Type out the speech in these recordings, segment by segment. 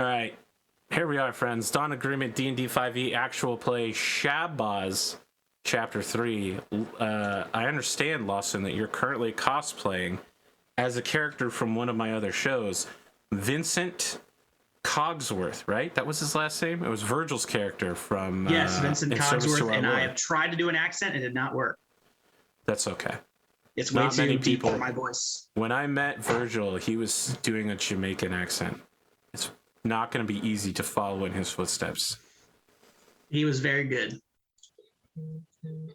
All right, here we are, friends. Dawn Agreement D&D5E actual play Shahbaz, Chapter 3. I understand, Lawson, that you're currently cosplaying as a character from one of my other shows, Vincent Cogsworth, right? That was his last name? It was Virgil's character from Yes, Vincent In Service to Cogsworth, Our and Lord. I have tried to do an accent and it did not work. That's okay. It's way Not many too deep people- for my voice. When I met Virgil, he was doing a Jamaican accent. It's not going to be easy to follow in his footsteps. He was very good.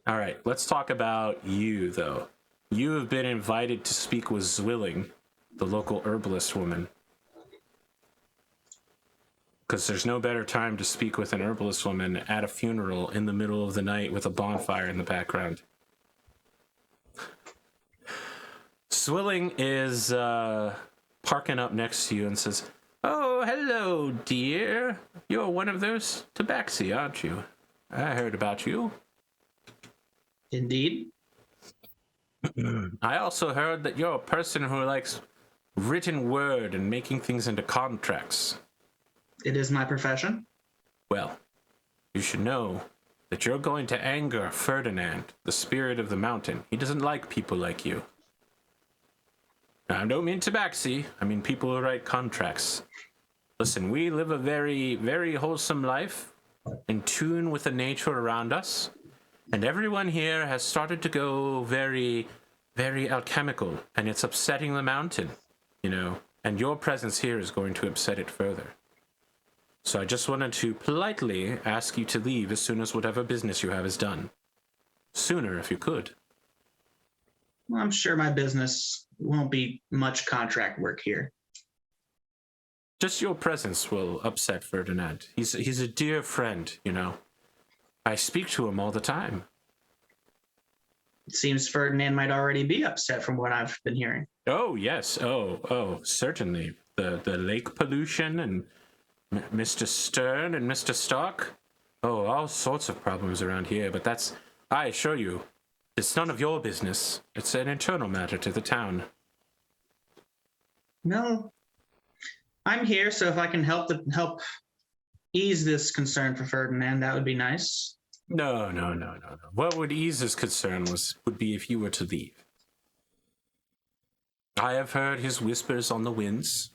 All right, let's talk about you, though. You have been invited to speak with Zwilling, the local herbalist woman. Because there's no better time to speak with an herbalist woman at a funeral in the middle of the night with a bonfire in the background. Zwilling is parking up next to you and says, "Oh, hello, dear. You're one of those tabaxi, aren't you? I heard about you. Indeed. I also heard that you're a person who likes written word and making things into contracts. It is my profession. Well, you should know that you're going to anger Ferdinand, the spirit of the mountain. He doesn't like people like you. Now, I don't mean tabaxi. I mean people who write contracts. Listen, we live a very, very wholesome life, in tune with the nature around us, and everyone here has started to go very, very alchemical, and it's upsetting the mountain, you know, and your presence here is going to upset it further. So I just wanted to politely ask you to leave as soon as whatever business you have is done. Sooner, if you could. Well, I'm sure my business won't be much contract work here. Just your presence will upset Ferdinand. He's a dear friend, you know. I speak to him all the time. It seems Ferdinand might already be upset from what I've been hearing. Oh, yes. Oh, certainly. The lake pollution and Mr. Stern and Mr. Stark. Oh, all sorts of problems around here, but that's, I assure you, it's none of your business. It's an internal matter to the town. No, I'm here, so if I can help ease this concern for Ferdinand, that would be nice. No. What would ease his concern would be if you were to leave. I have heard his whispers on the winds.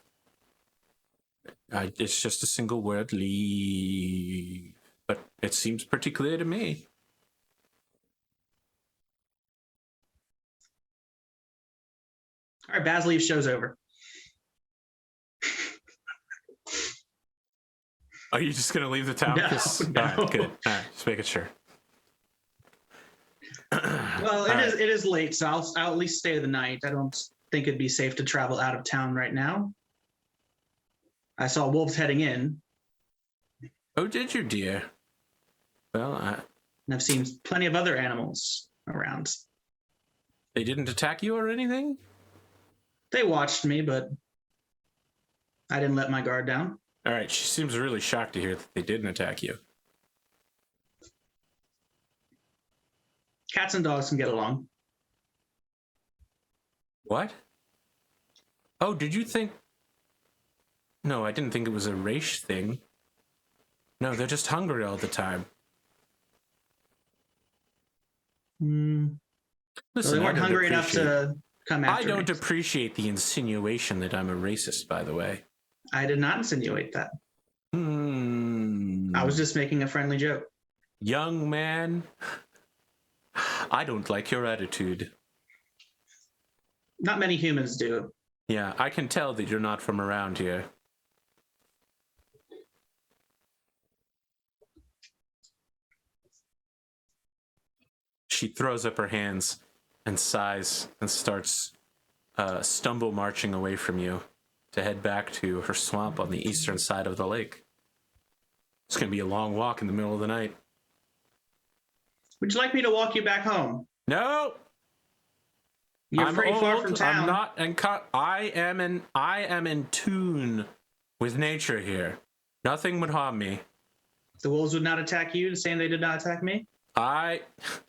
It's just a single word, leave. But it seems pretty clear to me. All right, Baz leaves, show's over. Are you just going to leave the town? No. All right, good. All right, just making sure. Well, it is late, so I'll at least stay the night. I don't think it'd be safe to travel out of town right now. I saw wolves heading in. Oh, did you, dear? Well, And I've seen plenty of other animals around. they didn't attack you or anything? They watched me, but I didn't let my guard down. All right, she seems really shocked to hear that they didn't attack you. Cats and dogs can get along. What? Oh, did you think... No, I didn't think it was a race thing. No, they're just hungry all the time. Well, Listen, they I weren't don't hungry enough to come after I don't me. appreciate the insinuation that I'm a racist, by the way. I did not insinuate that. I was just making a friendly joke. Young man, I don't like your attitude. Not many humans do. Yeah, I can tell that you're not from around here. She throws up her hands and sighs and starts stumble marching away from you to head back to her swamp on the eastern side of the lake. It's going to be a long walk in the middle of the night. Would you like me to walk you back home? No! You're I'm pretty far old, from town. I'm not, and I am in tune with nature here. Nothing would harm me. The wolves would not attack you, saying they did not attack me?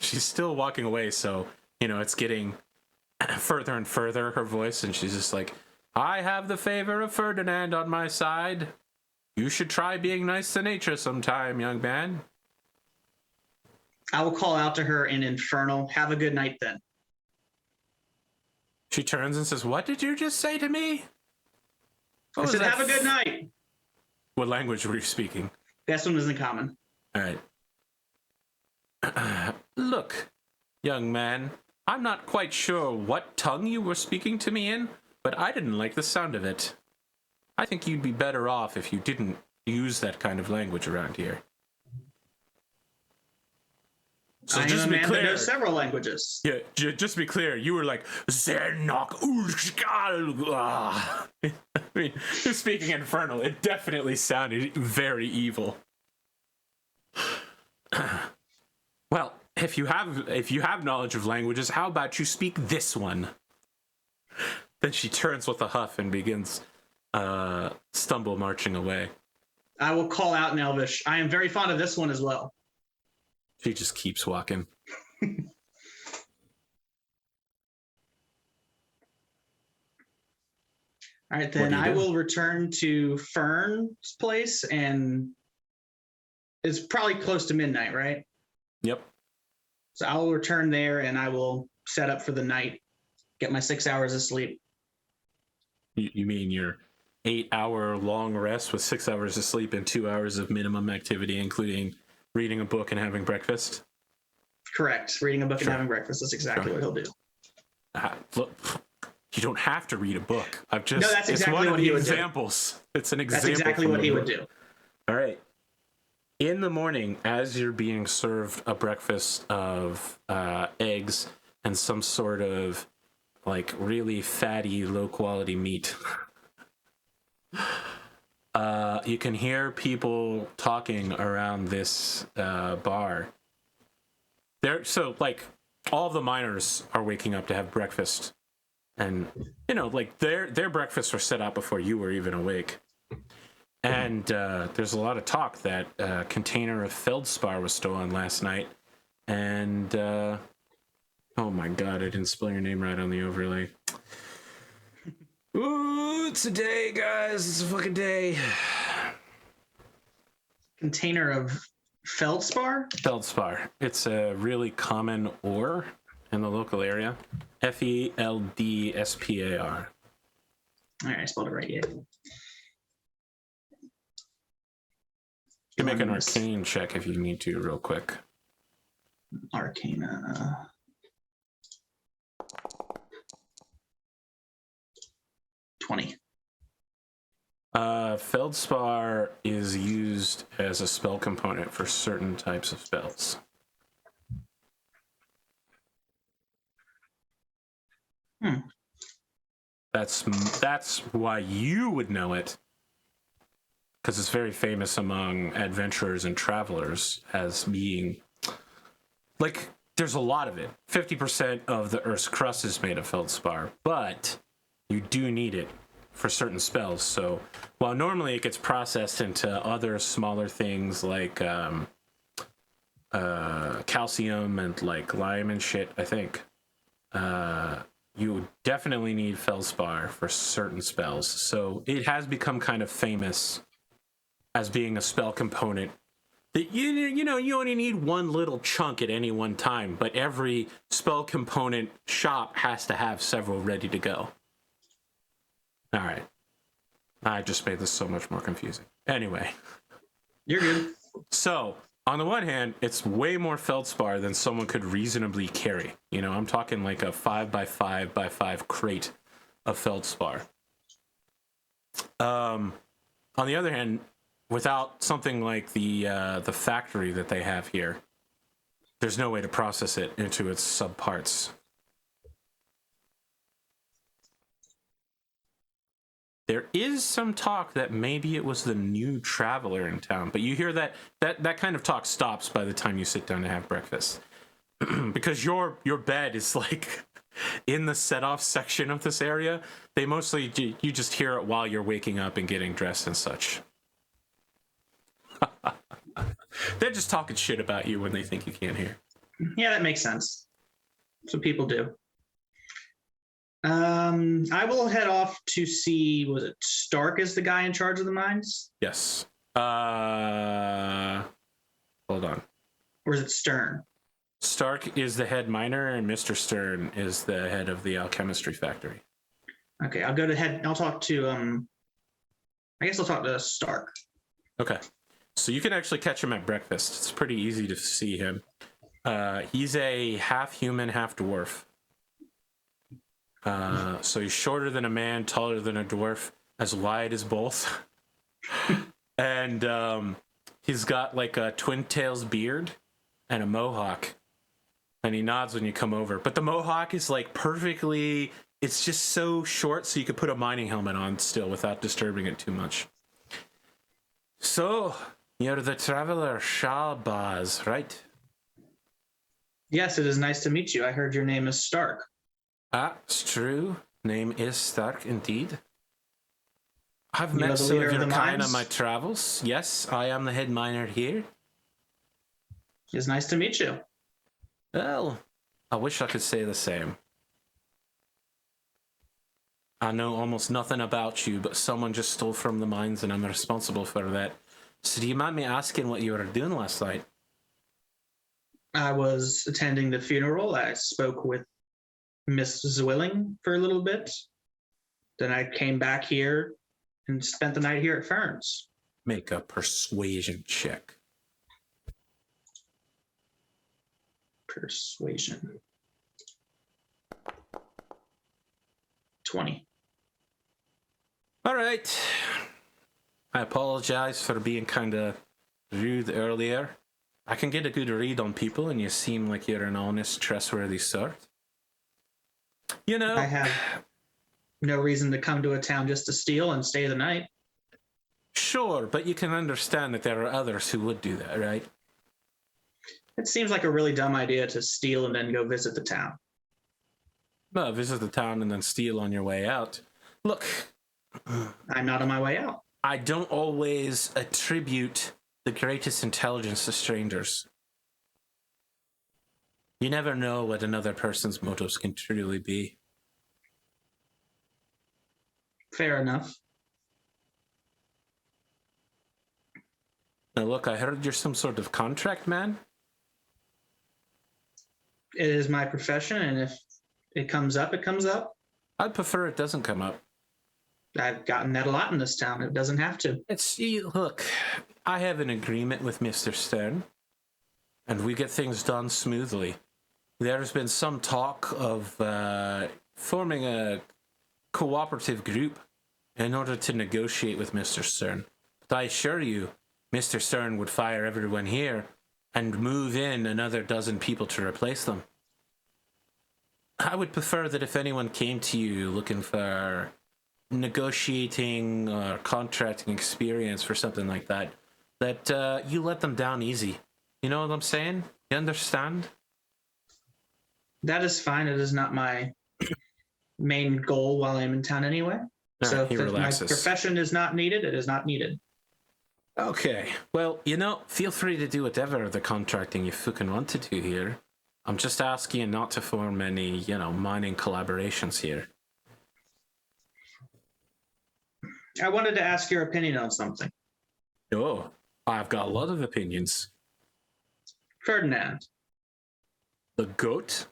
She's still walking away, so, you know, it's getting further and further, her voice, and she's just like, I have the favor of Ferdinand on my side. You should try being nice to nature sometime, young man. I will call out to her in Infernal. Have a good night then. She turns and says, "What did you just say to me?" I said, have a good night. What language were you speaking? This one isn't common. All right. Look, young man, I'm not quite sure what tongue you were speaking to me in, but I didn't like the sound of it. I think you'd be better off if you didn't use that kind of language around here. So I am a man that knows several languages. Yeah, just to be clear, you were like, Zernok. I mean, you're speaking Infernal. It definitely sounded very evil. Well, if you have knowledge of languages, how about you speak this one? Then she turns with a huff and begins stumble marching away. I will call out in Elvish. I am very fond of this one as well. She just keeps walking. All right, then I will return to Fern's place, and it's probably close to midnight, right? Yep. So I will return there, and I will set up for the night, get my 6 hours of sleep. You mean your 8-hour long rest with 6 hours of sleep and 2 hours of minimum activity, including reading a book and having breakfast? Correct. Reading a book and having breakfast is exactly what he'll do. Look, you don't have to read a book. I've just, no, that's exactly it's one what of the he would examples. Do. It's an example. That's exactly what he would do. All right. In the morning, as you're being served a breakfast of eggs and some sort of like really fatty, low quality meat, you can hear people talking around this bar. So like all the miners are waking up to have breakfast, and you know, like their breakfasts were set out before you were even awake. And there's a lot of talk that a container of feldspar was stolen last night, and oh my god, I didn't spell your name right on the overlay. Ooh, it's a day, guys. It's a fucking day. Container of feldspar? Feldspar. It's a really common ore in the local area. Feldspar. All right, I spelled it right. Yeah. You can make an arcane check if you need to, real quick. Arcana. Feldspar is used as a spell component for certain types of spells. That's why you would know it, because it's very famous among adventurers and travelers as being like, there's a lot of it. 50% of the Earth's crust is made of feldspar, but you do need it for certain spells. So while normally it gets processed into other smaller things like calcium and like lime and shit, I think you definitely need feldspar for certain spells. So it has become kind of famous as being a spell component that you know you only need one little chunk at any one time, but every spell component shop has to have several ready to go. All right. I just made this so much more confusing. Anyway. You're good. So, on the one hand, it's way more feldspar than someone could reasonably carry. You know, I'm talking like a 5x5x5 crate of feldspar. On the other hand, without something like the factory that they have here, there's no way to process it into its subparts. There is some talk that maybe it was the new traveler in town, but you hear that kind of talk stops by the time you sit down to have breakfast. Because your bed is like in the set-off section of this area. They mostly, you just hear it while you're waking up and getting dressed and such. They're just talking shit about you when they think you can't hear. Yeah, that makes sense. That's what people do. I will head off to see, was it Stark is the guy in charge of the mines? Yes. Hold on. Or is it Stern? Stark is the head miner, and Mr. Stern is the head of the alchemistry factory. Okay, I'll talk to, I guess I'll talk to Stark. Okay. So you can actually catch him at breakfast. It's pretty easy to see him. He's a half human, half dwarf. So he's shorter than a man, taller than a dwarf, as wide as both. And he's got like a twin tails beard and a mohawk. And he nods when you come over. But the mohawk is like perfectly, it's just so short so you could put a mining helmet on still without disturbing it too much. So, you're the traveler Shahbaz, right? Yes, it is nice to meet you. I heard your name is Stark. It's true. Name is Stark indeed. I've met some of your kind on my travels. Yes, I am the head miner here. It's nice to meet you. Well, I wish I could say the same. I know almost nothing about you, but someone just stole from the mines and I'm responsible for that. So do you mind me asking what you were doing last night? I was attending the funeral. I spoke with Miss Zwilling for a little bit. Then I came back here and spent the night here at Fern's. Make a persuasion check. Persuasion. 20. All right. I apologize for being kind of rude earlier. I can get a good read on people, and you seem like you're an honest, trustworthy sort. You know, I have no reason to come to a town just to steal and stay the night. Sure, but you can understand that there are others who would do that, right? It seems like a really dumb idea to steal and then go visit the town. Well, visit the town and then steal on your way out. Look, I'm not on my way out. I don't always attribute the greatest intelligence to strangers. You never know what another person's motives can truly be. Fair enough. Now look, I heard you're some sort of contract man. It is my profession, and if it comes up, it comes up. I'd prefer it doesn't come up. I've gotten that a lot in this town. It doesn't have to. Look, I have an agreement with Mr. Stern, and we get things done smoothly. There's been some talk of forming a cooperative group in order to negotiate with Mr. Stern. But I assure you, Mr. Stern would fire everyone here and move in another dozen people to replace them. I would prefer that if anyone came to you looking for negotiating or contracting experience for something like that, that you let them down easy. You know what I'm saying? You understand? That is fine. It is not my main goal while I'm in town anyway. So if my profession is not needed, it is not needed. Okay. Well, feel free to do whatever the contracting you fucking want to do here. I'm just asking you not to form any, mining collaborations here. I wanted to ask your opinion on something. Oh, I've got a lot of opinions. Ferdinand. The goat?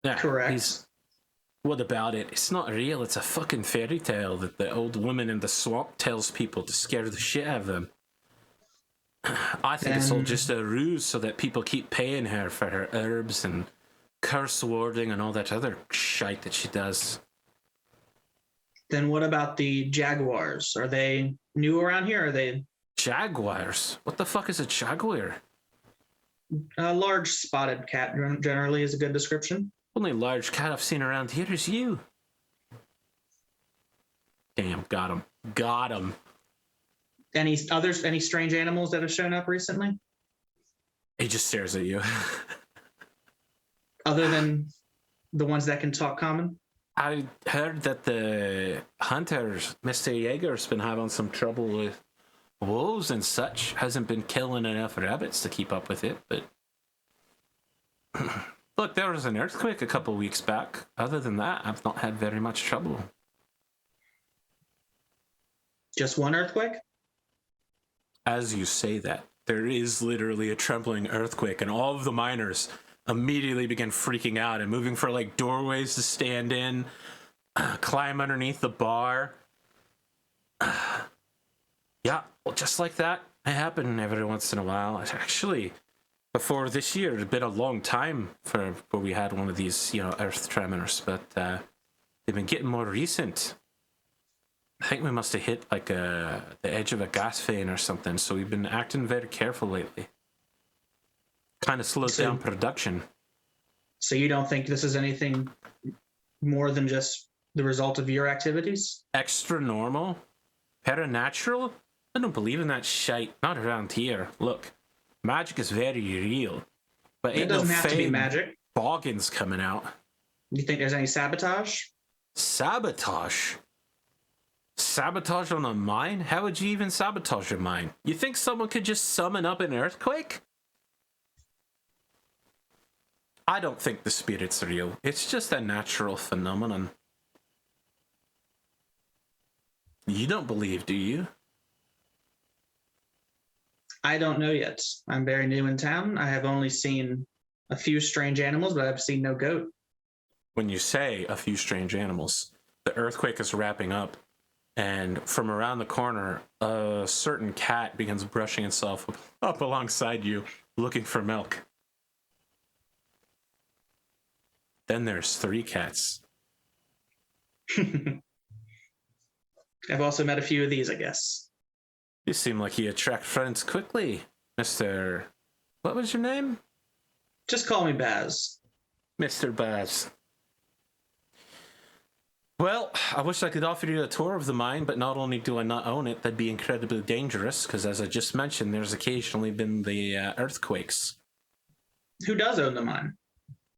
Yeah, correct. What about it? It's not real. It's a fucking fairy tale that the old woman in the swamp tells people to scare the shit out of them. I think it's all just a ruse so that people keep paying her for her herbs and curse warding and all that other shite that she does. Then what about the jaguars? Are they new around here? Are they... Jaguars? What the fuck is a jaguar? A large spotted cat generally is a good description. Only large cat I've seen around here is you. Damn, got him. Got him. Any strange animals that have shown up recently? He just stares at you. Other than the ones that can talk common? I heard that the hunters, Mr. Yeager's been having some trouble with wolves and such. Hasn't been killing enough rabbits to keep up with it, but... Look, there was an earthquake a couple weeks back. Other than that, I've not had very much trouble. Just one earthquake? As you say that, there is literally a trembling earthquake, and all of the miners immediately begin freaking out and moving for like doorways to stand in, climb underneath the bar. Yeah, well, just like that, it happened every once in a while. Actually, before this year, it had been a long time for where we had one of these, earth tremors, but they've been getting more recent. I think we must have hit like the edge of a gas vein or something, so we've been acting very careful lately. Kind of slowed down production. So you don't think this is anything more than just the result of your activities? Extra normal? Paranatural? I don't believe in that shite. Not around here. Look, magic is very real. But It doesn't have to be magic. Boggins coming out. You think there's any sabotage? Sabotage? Sabotage on a mine? How would you even sabotage a mine? You think someone could just summon up an earthquake? I don't think the spirit's real. It's just a natural phenomenon. You don't believe, do you? I don't know yet. I'm very new in town. I have only seen a few strange animals, but I've seen no goat. When you say a few strange animals, the earthquake is wrapping up, and from around the corner, a certain cat begins brushing itself up alongside you, looking for milk. Then there's 3 cats. I've also met a few of these, I guess. You seem like you attract friends quickly, Mr. What was your name? Just call me Baz. Mr. Baz. Well, I wish I could offer you a tour of the mine, but not only do I not own it, that'd be incredibly dangerous, because as I just mentioned, there's occasionally been the earthquakes. Who does own the mine?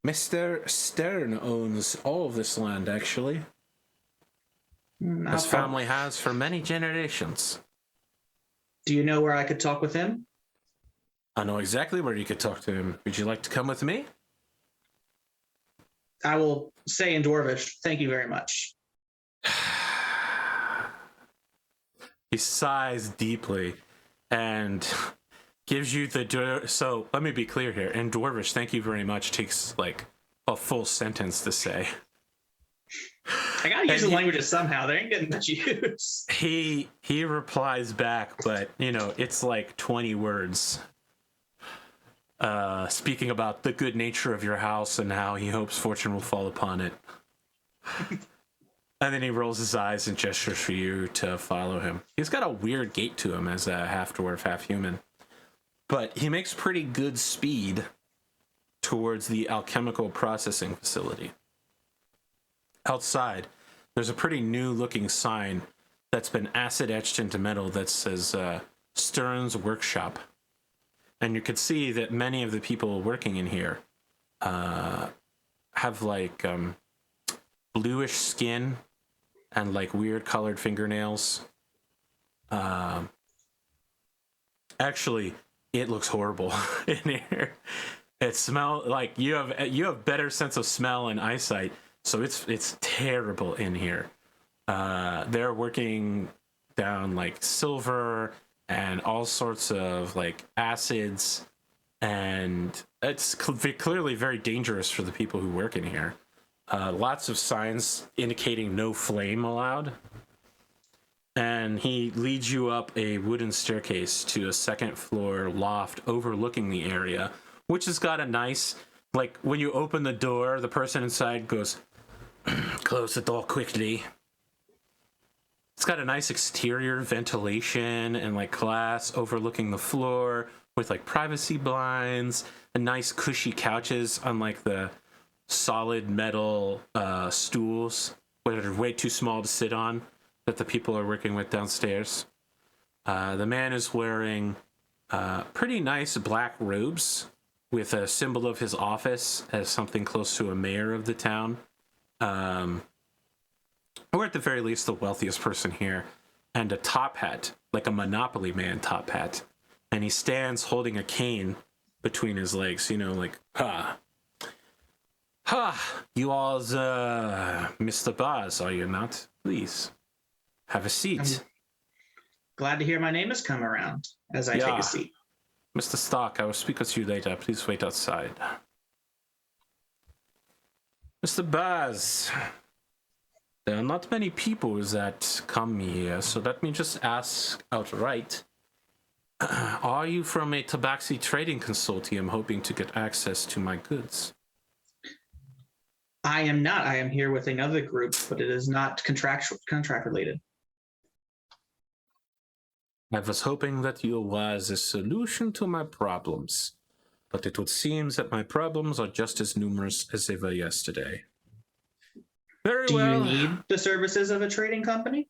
Mr. Stern owns all of this land, actually. His family has for many generations. Do you know where I could talk with him? I know exactly where you could talk to him. Would you like to come with me? I will say in Dwarvish, thank you very much. He sighs deeply and gives you the door. So let me be clear here. In Dwarvish, thank you very much takes like a full sentence to say. I gotta use the languages somehow. They ain't getting much use. He replies back, but it's like 20 words. Speaking about the good nature of your house and how he hopes fortune will fall upon it. And then he rolls his eyes and gestures for you to follow him. He's got a weird gait to him as a half dwarf, half human. But he makes pretty good speed towards the alchemical processing facility. Outside, there's a pretty new looking sign that's been acid etched into metal that says Stern's Workshop. And you could see that many of the people working in here have like bluish skin and like weird colored fingernails. Actually, it looks horrible in here. It smells like you have better sense of smell and eyesight. So it's terrible in here. They're working down like silver and all sorts of like acids, and it's clearly very dangerous for the people who work in here. Lots of signs indicating no flame allowed. And he leads you up a wooden staircase to a second floor loft overlooking the area, which has got a nice, like when you open the door, the person inside goes, close the door quickly. It's got a nice exterior ventilation and like glass overlooking the floor with like privacy blinds and nice cushy couches, unlike the solid metal stools that are way too small to sit on that the people are working with downstairs. The man is wearing pretty nice black robes with a symbol of his office as something close to a mayor of the town. Or at the very least, the wealthiest person here, and a top hat, like a Monopoly Man top hat. And he stands holding a cane between his legs, like, ha. You all's Mr. Baz, are you not? Please, have a seat. I'm glad to hear my name has come around as I take a seat. Mr. Stark, I will speak with you later. Please wait outside. Mr. Baz, there are not many people that come here, so let me just ask outright. Are you from a Tabaxi trading consortium hoping to get access to my goods? I am not. I am here with another group, but it is not contract related. I was hoping that you was a solution to my problems, but it would seem that my problems are just as numerous as they were yesterday. Very well. Do you need the services of a trading company?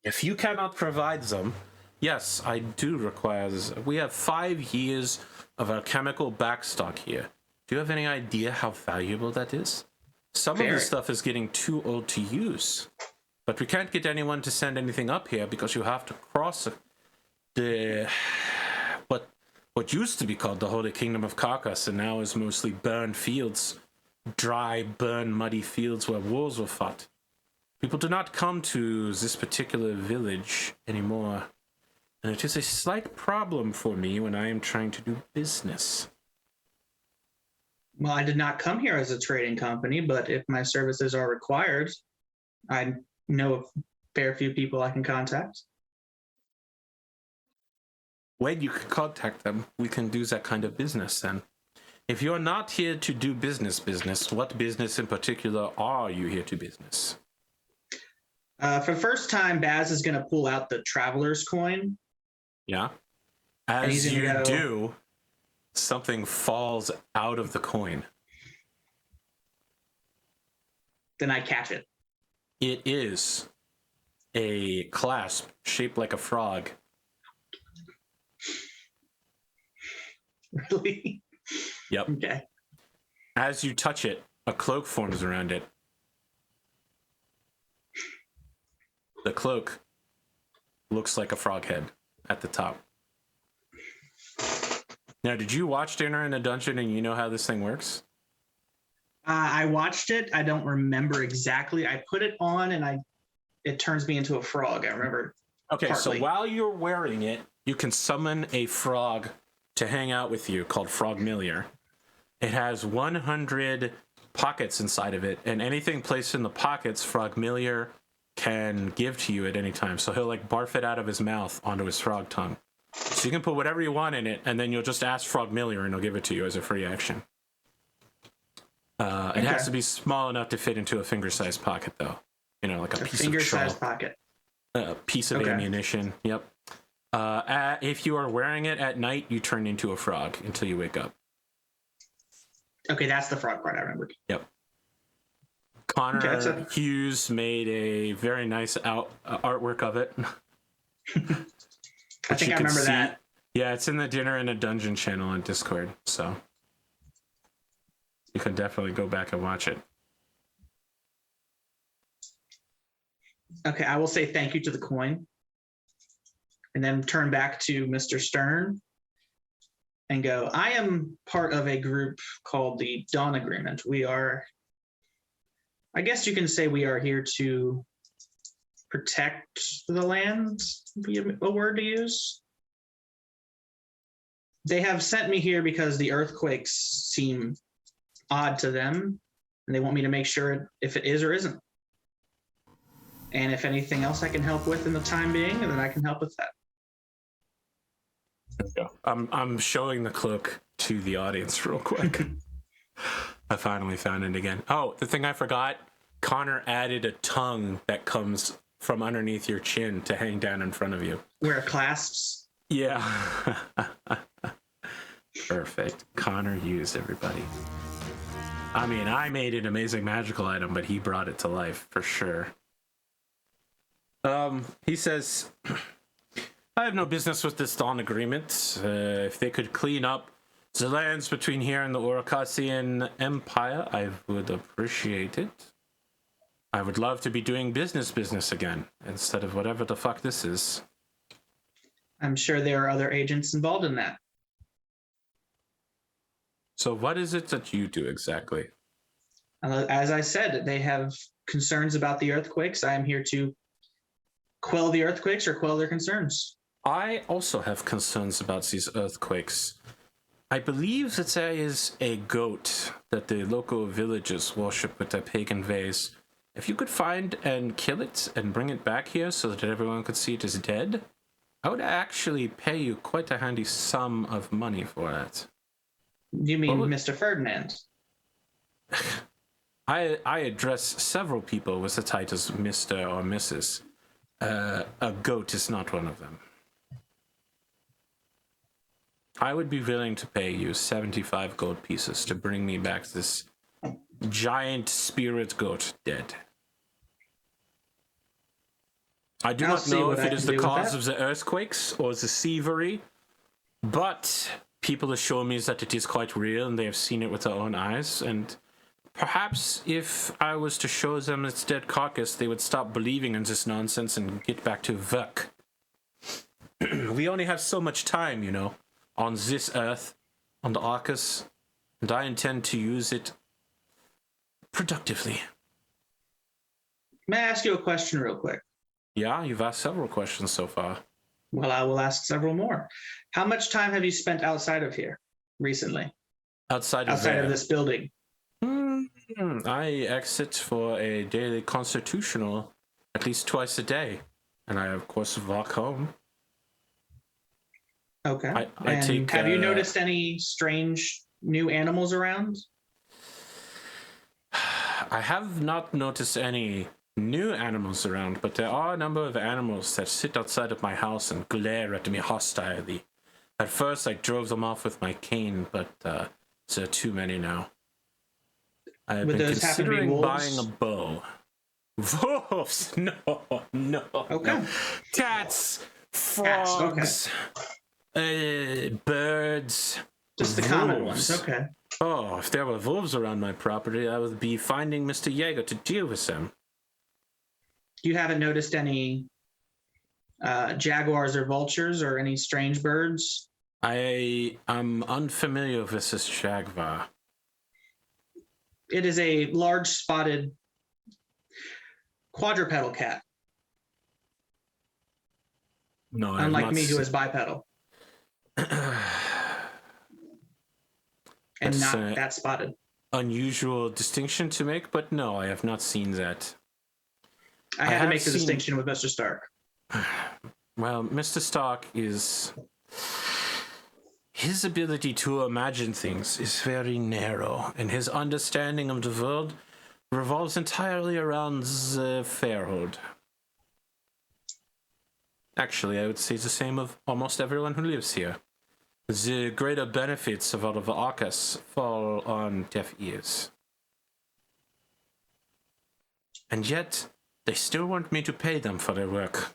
If you cannot provide them, yes, I do require this. We have 5 years of alchemical backstock here. Do you have any idea how valuable that is? Some of this stuff is getting too old to use, but we can't get anyone to send anything up here because you have to cross the what used to be called the Holy Kingdom of Acas and now is mostly burned fields, dry, burned, muddy fields where wars were fought. People do not come to this particular village anymore, and it is a slight problem for me when I am trying to do business. Well, I did not come here as a trading company, but if my services are required, I know a fair few people I can contact. When you can contact them, we can do that kind of business then. If you're not here to do business, what business in particular are you here to business? For the first time, Baz is going to pull out the traveler's coin. Yeah. As you do, something falls out of the coin. Then I catch it. It is a clasp shaped like a frog. Really? Yep. Okay. As you touch it, a cloak forms around it. The cloak looks like a frog head at the top. Now, did you watch Dinner in a Dungeon and you know how this thing works? I watched it. I don't remember exactly. I put it on and it turns me into a frog. I remember. Okay, partly. So while you're wearing it, you can summon a frog to hang out with you called Frogmillier. It has 100 pockets inside of it, and anything placed in the pockets, Frogmillier can give to you at any time. So he'll like barf it out of his mouth onto his frog tongue. So you can put whatever you want in it, and then you'll just ask Frogmillier, and he'll give it to you as a free action. It has to be small enough to fit into a finger-sized pocket, though. You know, like a piece of finger-sized pocket. A piece of ammunition. Yep. If you are wearing it at night, you turn into a frog until you wake up. Okay, that's the frog part I remembered. Yep. Connor Hughes made a very nice artwork of it. I think I remember that. Yeah, it's in the Dinner in a Dungeon channel on Discord, so you can definitely go back and watch it. Okay, I will say thank you to the coin, and then turn back to Mr. Stern and go, I am part of a group called the Dawn Agreement. We are, I guess you can say we are here to protect the land, be a word to use. They have sent me here because the earthquakes seem odd to them, and they want me to make sure if it is or isn't. And if anything else I can help with in the time being, then I can help with that. There we go. I'm showing the cloak to the audience real quick. I finally found it again. Oh, the thing I forgot, Connor added a tongue that comes from underneath your chin to hang down in front of you. Where it clasps? Yeah. Perfect. Connor used everybody. I mean, I made an amazing magical item, but he brought it to life for sure. He says, I have no business with this Dawn Agreement. If they could clean up the lands between here and the Oricasian Empire, I would appreciate it. I would love to be doing business again, instead of whatever the fuck this is. I'm sure there are other agents involved in that. So what is it that you do exactly? As I said, they have concerns about the earthquakes. I am here to quell the earthquakes or quell their concerns. I also have concerns about these earthquakes. I believe that there is a goat that the local villagers worship with their pagan ways. If you could find and kill it and bring it back here so that everyone could see it is dead, I would actually pay you quite a handy sum of money for that. You mean Mr. Ferdinand? I address several people with the titles Mr. or Mrs. A goat is not one of them. I would be willing to pay you 75 gold pieces to bring me back this giant spirit goat dead. I do not know if it is the cause of the earthquakes or the thievery, but people assure me that it is quite real and they have seen it with their own eyes, and perhaps if I was to show them its dead carcass, they would stop believing in this nonsense and get back to work. We only have so much time, you know, on this earth, on the Acas, and I intend to use it productively. May I ask you a question real quick? Yeah, you've asked several questions so far. Well, I will ask several more. How much time have you spent outside of here recently? Outside of this building? I exit for a daily constitutional at least twice a day, and I, of course, walk home. Okay. Have you noticed any strange new animals around? I have not noticed any new animals around, but there are a number of animals that sit outside of my house and glare at me hostilely. At first, I drove them off with my cane, but there are too many now. I have been considering buying a bow. Wolves? No. Okay. No. Cats, frogs, birds. Just the common ones. Okay. Oh, if there were wolves around my property, I would be finding Mr. Yeager to deal with them. You haven't noticed any jaguars or vultures or any strange birds? I am unfamiliar with this jaguar. It is a large spotted quadrupedal cat. No, unlike me, who is bipedal. And not that spotted. Unusual distinction to make, but no, I have not seen that. I had to make the distinction with Mr. Stark. Well, Mr. Stark is... His ability to imagine things is very narrow, and his understanding of the world revolves entirely around the Fairhood. Actually, I would say the same of almost everyone who lives here. The greater benefits of all of the Acas fall on deaf ears. And yet, they still want me to pay them for their work.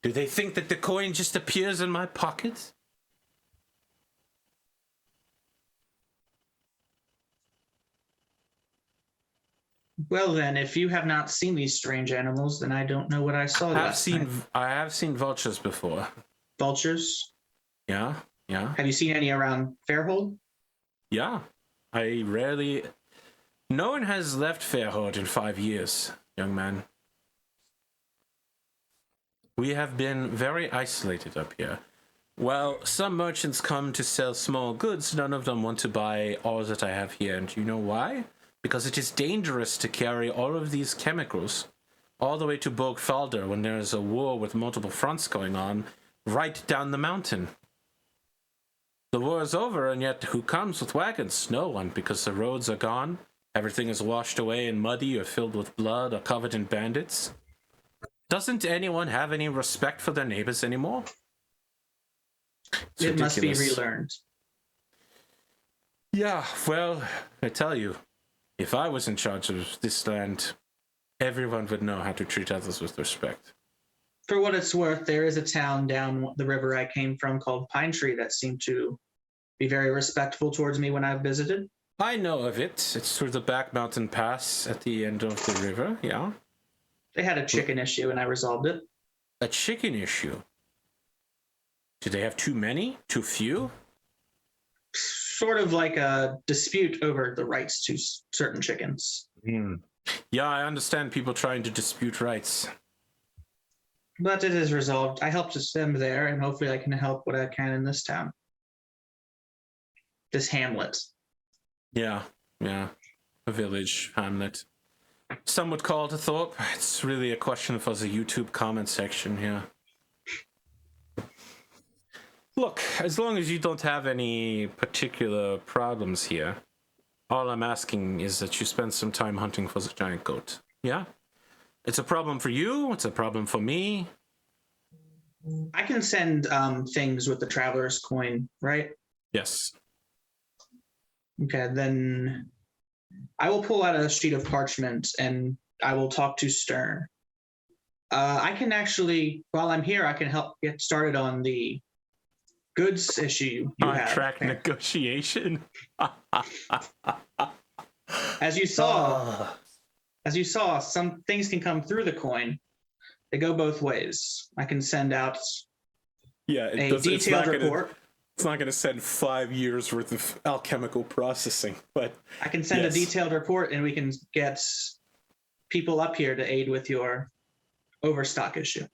Do they think that the coin just appears in my pocket? Well then, if you have not seen these strange animals, then I don't know what I saw last night. I have seen vultures before. Vultures? Yeah. Have you seen any around Fairhold? Yeah. I rarely... No one has left Fairhold in 5 years, young man. We have been very isolated up here. Well, some merchants come to sell small goods. None of them want to buy all that I have here. And you know why? Because it is dangerous to carry all of these chemicals all the way to Bogfalder when there is a war with multiple fronts going on right down the mountain. The war is over, and yet who comes with wagons? No one, because the roads are gone. Everything is washed away and muddy or filled with blood or covered in bandits. Doesn't anyone have any respect for their neighbors anymore? It must be relearned. Yeah, well, I tell you, if I was in charge of this land, everyone would know how to treat others with respect. For what it's worth, there is a town down the river I came from called Pine Tree that seemed to be very respectful towards me when I've visited. I know of it. It's through the back mountain pass at the end of the river, yeah. They had a chicken issue and I resolved it. A chicken issue? Do they have too many? Too few? sort of like a dispute over the rights to certain chickens. Yeah, I understand people trying to dispute rights. But it is resolved. I helped them there, and hopefully I can help what I can in this town. This hamlet. Yeah. A village, hamlet. Some would call it a thorp. It's really a question for the YouTube comment section here. Look, as long as you don't have any particular problems here, all I'm asking is that you spend some time hunting for the giant goat. Yeah? It's a problem for you, it's a problem for me. I can send things with the traveler's coin, right? Yes. Okay, then I will pull out a sheet of parchment and I will talk to Stern. I can actually, while I'm here, I can help get started on the goods issue you have. Contract negotiation. As you saw, some things can come through the coin. They go both ways. I can send out a detailed report. It's not going to send 5 years worth of alchemical processing, but I can send a detailed report, and we can get people up here to aid with your overstock issue.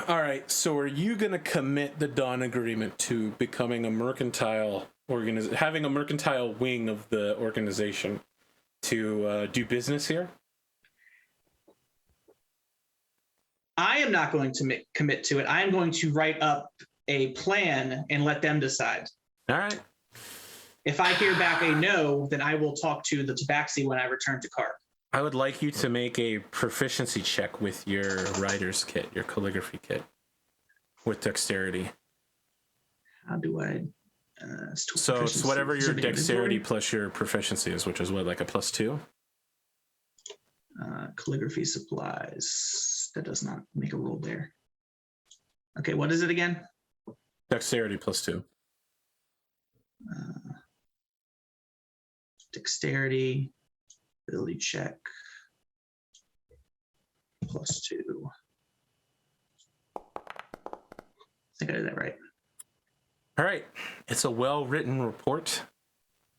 All right. So, are you going to commit the Dawn Agreement to becoming a mercantile having a mercantile wing of the organization to do business here? I am not going to commit to it. I am going to write up a plan and let them decide. All right. If I hear back a no, then I will talk to the tabaxi when I return to Kark. I would like you to make a proficiency check with your writer's kit, your calligraphy kit, with dexterity. How do I? So it's whatever your dexterity plus your proficiency is, which is what, like a +2? Calligraphy supplies. That does not make a roll there. Okay, what is it again? Dexterity +2. Dexterity, ability check, +2. I think I did that right. All right. It's a well-written report.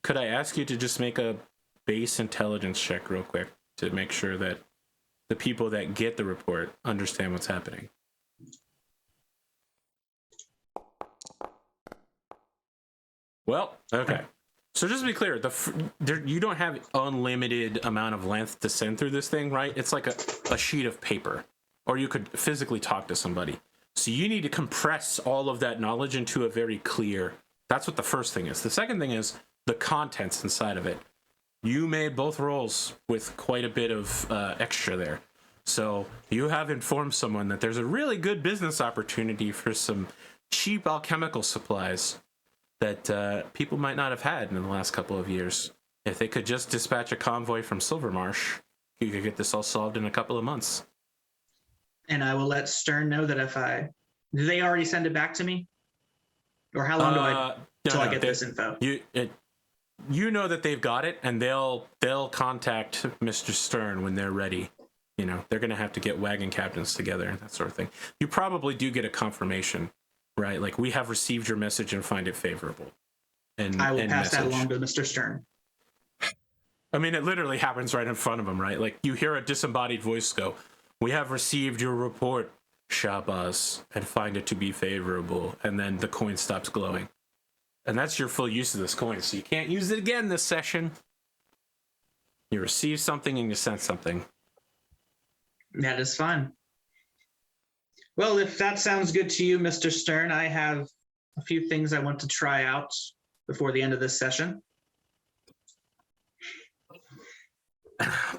Could I ask you to just make a base intelligence check real quick to make sure that the people that get the report understand what's happening? Well, okay. So just to be clear, you don't have unlimited amount of length to send through this thing, right? It's like a sheet of paper, or you could physically talk to somebody. So you need to compress all of that knowledge into a very clear. That's what the first thing is. The second thing is the contents inside of it. You made both rolls with quite a bit of extra there. So you have informed someone that there's a really good business opportunity for some cheap alchemical supplies that people might not have had in the last couple of years. If they could just dispatch a convoy from Silvermarsh, you could get this all solved in a couple of months. And I will let Stern know that do they already send it back to me? Or how long till I get this info? You know that they've got it, and they'll contact Mr. Stern when they're ready. You know, they're going to have to get wagon captains together and that sort of thing. You probably do get a confirmation, right? Like, we have received your message and find it favorable. And I will pass that along to Mr. Stern. I mean, it literally happens right in front of him, right? Like, you hear a disembodied voice go, "We have received your report, Shahbaz, and find it to be favorable." And then the coin stops glowing. And that's your full use of this coin, so you can't use it again this session. You receive something and you send something. That is fine. Well, if that sounds good to you, Mr. Stern, I have a few things I want to try out before the end of this session.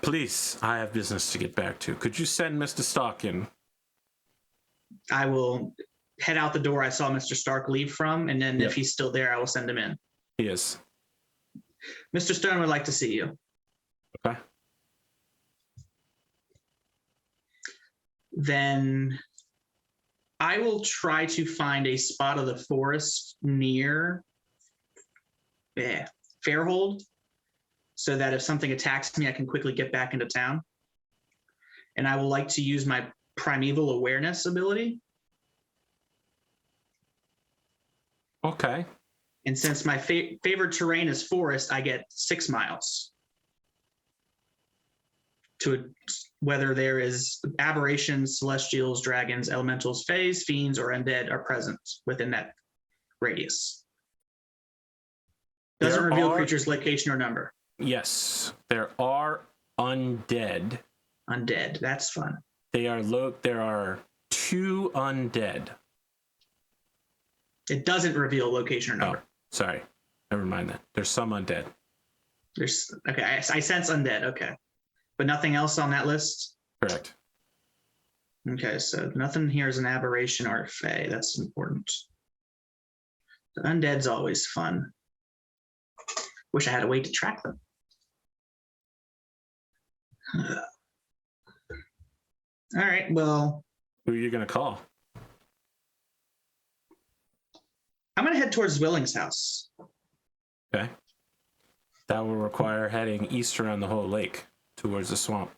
Please, I have business to get back to. Could you send Mr. Stark in? I will head out the door I saw Mr. Stark leave from, and then if he's still there, I will send him in. He is. Mr. Stern would like to see you. Okay. Then I will try to find a spot of the forest near Fairhold, so that if something attacks me, I can quickly get back into town. And I will like to use my primeval awareness ability. Okay. And since my favorite terrain is forest, I get 6 miles to whether there is aberrations, celestials, dragons, elementals, fays, fiends, or undead are present within that radius. Doesn't reveal creature's location or number. Yes, there are undead. Undead, that's fun. There are 2 undead. It doesn't reveal location or number. Oh, sorry. Never mind that. There's some undead. There's okay. I sense undead. Okay, but nothing else on that list. Correct. Okay, so nothing here is an aberration or a fey. That's important. The undead's always fun. Wish I had a way to track them. All right. Well, Who are you gonna call? I'm gonna head towards Willing's house. Okay. That will require heading east around the whole lake towards the swamp.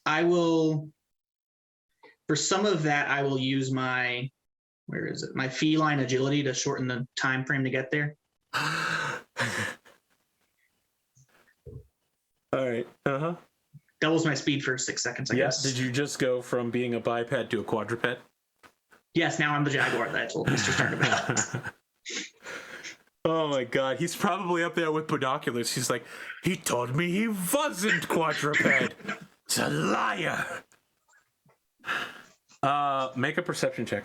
I will, for some of that, I will use my, where is it? My feline agility to shorten the time frame to get there. All right. Uh-huh. Doubles my speed for 6 seconds, I guess. Did you just go from being a biped to a quadruped? Yes, now I'm the jaguar that I told Mr. Stern about. Oh my god, he's probably up there with binoculars. He's like, he told me he wasn't quadruped. It's a liar. Make a perception check.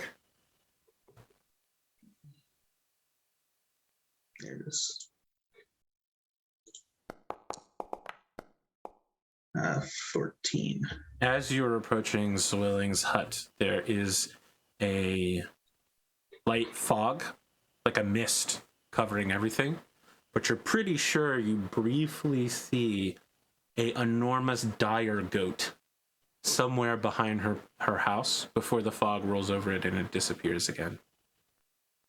There it is. 14. As you're approaching Zwilling's hut, there is a light fog, like a mist covering everything, but you're pretty sure you briefly see a enormous dire goat somewhere behind her house before the fog rolls over it and it disappears again.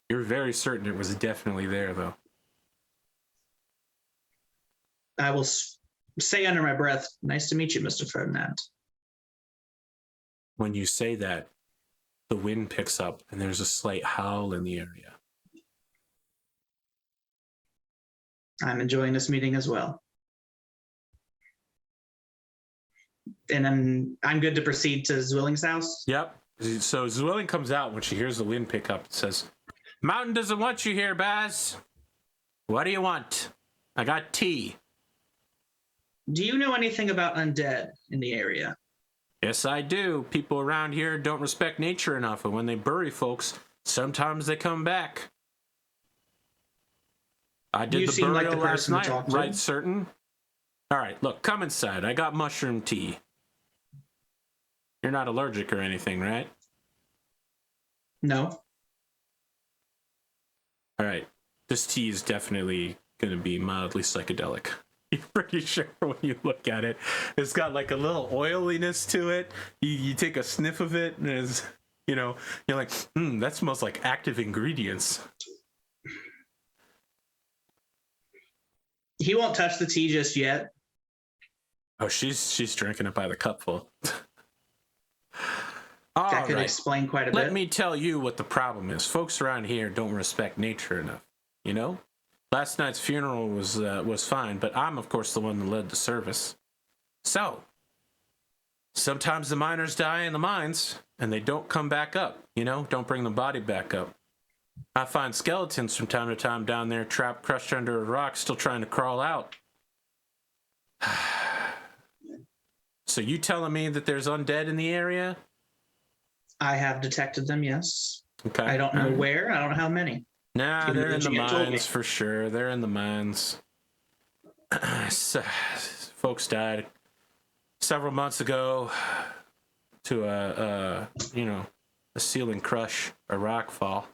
You're very certain it was definitely there, though. I will say under my breath, nice to meet you, Mr. Ferdinand. When you say that, the wind picks up and there's a slight howl in the area. I'm enjoying this meeting as well. And I'm good to proceed to Zwilling's house? Yep. So Zwilling comes out when she hears the wind pick up and says, Mountain doesn't want you here, Baz. What do you want? I got tea. Do you know anything about undead in the area? Yes, I do. People around here don't respect nature enough, and when they bury folks, sometimes they come back. I did the burial last night, right, certain? All right, look, come inside. I got mushroom tea. You're not allergic or anything, right? No. All right. This tea is definitely going to be mildly psychedelic. You're pretty sure when you look at it. It's got like a little oiliness to it. You take a sniff of it, and it's, you're like, that smells like active ingredients. He won't touch the tea just yet. Oh, she's drinking it by the cupful. That could explain quite a bit. Let me tell you what the problem is. Folks around here don't respect nature enough. Last night's funeral was fine, but I'm of course the one that led the service. So sometimes the miners die in the mines and they don't come back up. Don't bring the body back up. I find skeletons from time to time down there, trapped, crushed under a rock, still trying to crawl out. So you telling me that there's undead in the area? I have detected them, yes. Okay. I don't know where. I don't know how many. Nah, they're in the mines for sure. They're in the mines. Folks died several months ago to a ceiling crush, a rock fall.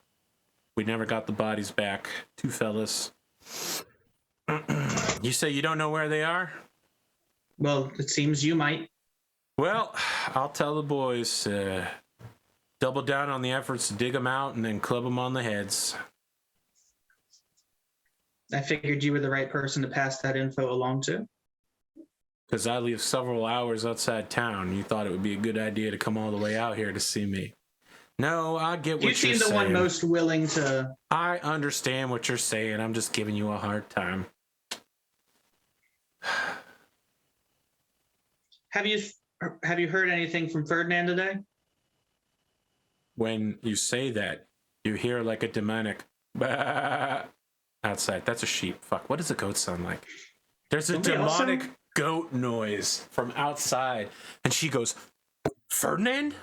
We never got the bodies back. 2 fellas. You say you don't know where they are? Well, it seems you might. Well, I'll tell the boys, double down on the efforts to dig them out and then club them on the heads. I figured you were the right person to pass that info along to. Because I live several hours outside town. You thought it would be a good idea to come all the way out here to see me. No, I get what You you're seem the saying. one most willing to. I understand what you're saying. I'm just giving you a hard time. Have you heard anything from Ferdinand today? When you say that, you hear like a demonic bah outside. That's a sheep. Fuck. What does a goat sound like? There's a Somebody demonic also- goat noise from outside, and she goes, Ferdinand?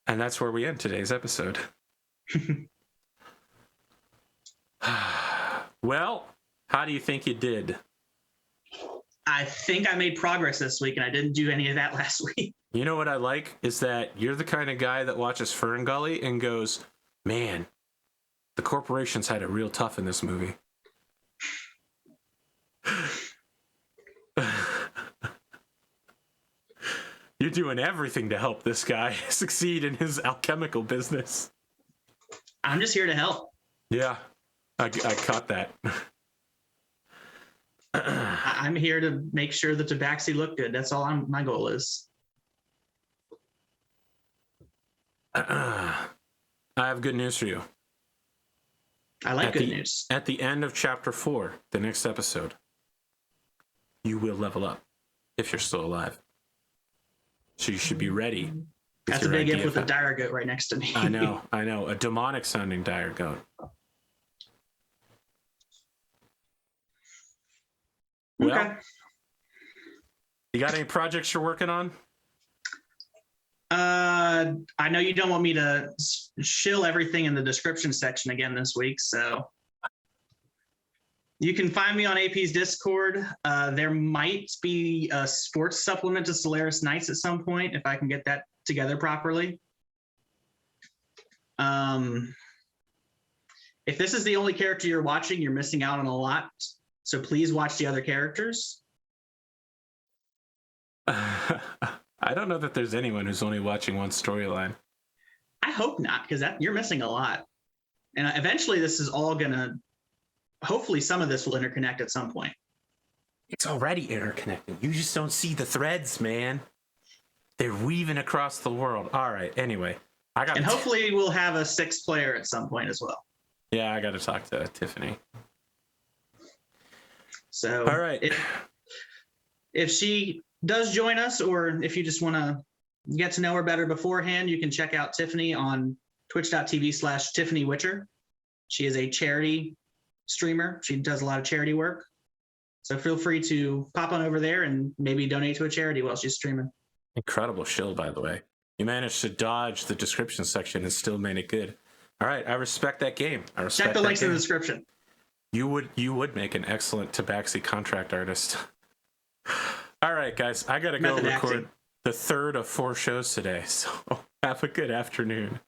And that's where we end today's episode. Well, how do you think you did? I think I made progress this week, and I didn't do any of that last week. You know what I like is that you're the kind of guy that watches Fern Gully and goes, man, the corporations had it real tough in this movie. You're doing everything to help this guy succeed in his alchemical business. I'm just here to help. Yeah, I caught that. I'm here to make sure the Tabaxi look good. That's all my goal is. I have good news for you. I like good news. At the end of chapter 4, the next episode, you will level up if you're still alive. So you should be ready. That's a big if with a dire goat right next to me. I know. A demonic sounding dire goat. Well, Okay. You got any projects you're working on? I know you don't want me to shill everything in the description section again this week, so you can find me on AP's Discord. There might be a sports supplement to Solaris Knights at some point if I can get that together properly. If this is the only character you're watching, you're missing out on a lot. So please watch the other characters. I don't know that there's anyone who's only watching one storyline. I hope not, because you're missing a lot. And eventually this is all gonna, hopefully some of this will interconnect at some point. It's already interconnected. You just don't see the threads, man. They're weaving across the world. All right, anyway. And hopefully we'll have a 6th player at some point as well. Yeah, I got to talk to Tiffany. So all right. If she does join us, or if you just want to get to know her better beforehand, you can check out Tiffany on twitch.tv/Tiffany Witcher. She is a charity streamer. She does a lot of charity work. So feel free to pop on over there and maybe donate to a charity while she's streaming. Incredible shill, by the way. You managed to dodge the description section and still made it good. All right, I respect that game. Check the links in the description. You would make an excellent Tabaxi contract artist. All right, guys, I gotta go record the 3rd of 4 shows today. So have a good afternoon.